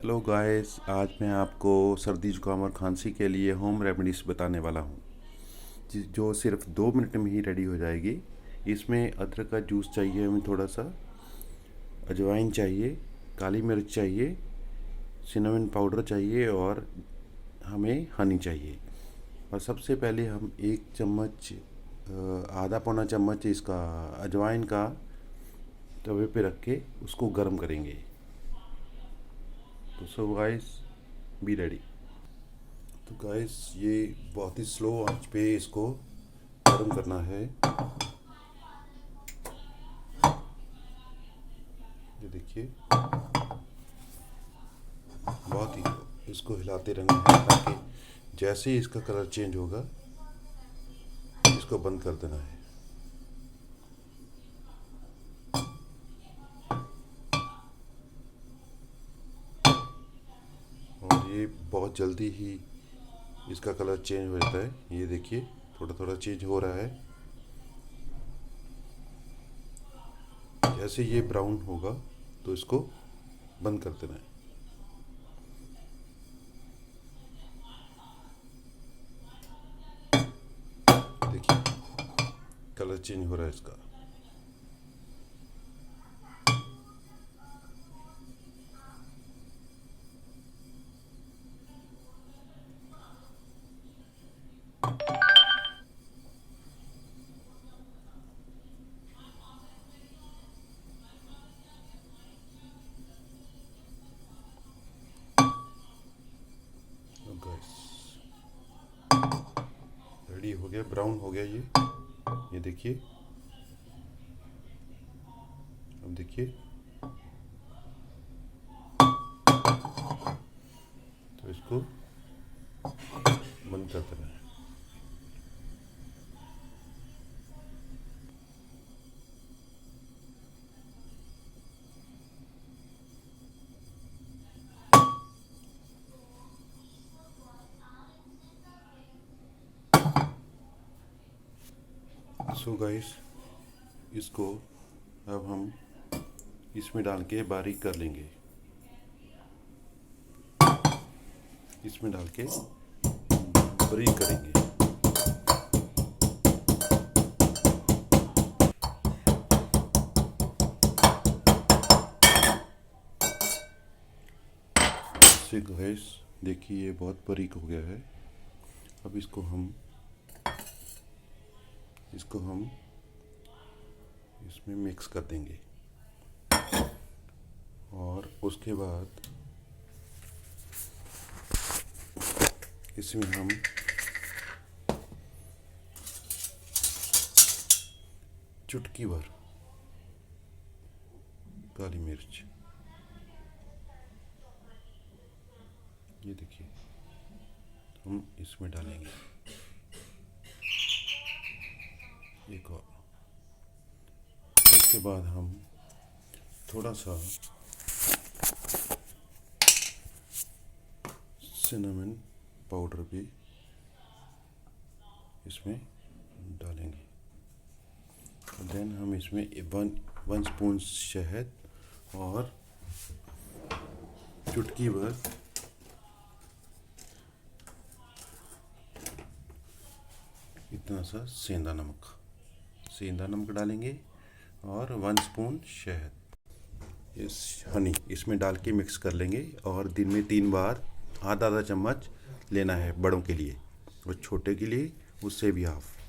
Hello guys, आज मैं आपको सर्दी जुकाम और खांसी के लिए होम रेमेडीज़ बताने वाला हूँ जो सिर्फ 2 मिनट में ही रेडी हो जाएगी। इसमें अदरक का जूस चाहिए, हमें थोड़ा सा अजवाइन चाहिए, काली मिर्च चाहिए, सिनेमन पाउडर चाहिए और हमें हनी चाहिए। और सबसे पहले हम एक चम्मच आधा पौना चम्मच इसका अजवाइन का तवे पे रख के उसको गर्म करेंगे। तो सो गाइस, बी रेडी। तो गाइस, ये बहुत ही स्लो आंच पे इसको गर्म करना है। ये देखिए, बहुत ही इसको हिलाते रहना है ताकि जैसे ही इसका कलर चेंज होगा इसको बंद कर देना है। और ये बहुत जल्दी ही इसका कलर चेंज हो जाता है। ये देखिए, थोड़ा थोड़ा चेंज हो रहा है। जैसे ये ब्राउन होगा तो इसको बंद कर देना है। देखिए, कलर चेंज हो रहा है इसका। रेडी हो गया, ब्राउन हो गया ये देखिए। अब देखिए, तो इसको बंद कर देना है। सो गाइस, इसको अब हम इसमें डाल के बारीक कर लेंगे। इसमें डाल के बारीक करेंगे। इससे गाइस देखिए, ये बहुत बारीक हो गया है। अब इसको हम इसमें मिक्स कर देंगे। और उसके बाद इसमें हम चुटकी भर काली मिर्च, ये देखिए, हम इसमें डालेंगे। एक और, उसके बाद हम थोड़ा सा सिनेमन पाउडर भी इसमें डालेंगे। देन हम इसमें वन स्पून शहद और चुटकी भर इतना सा सेंधा नमक डालेंगे और 1 स्पून शहद, इस हनी इसमें डाल के मिक्स कर लेंगे। और दिन में 3 बार आधा आधा चम्मच लेना है बड़ों के लिए, और छोटे के लिए उससे भी हाफ।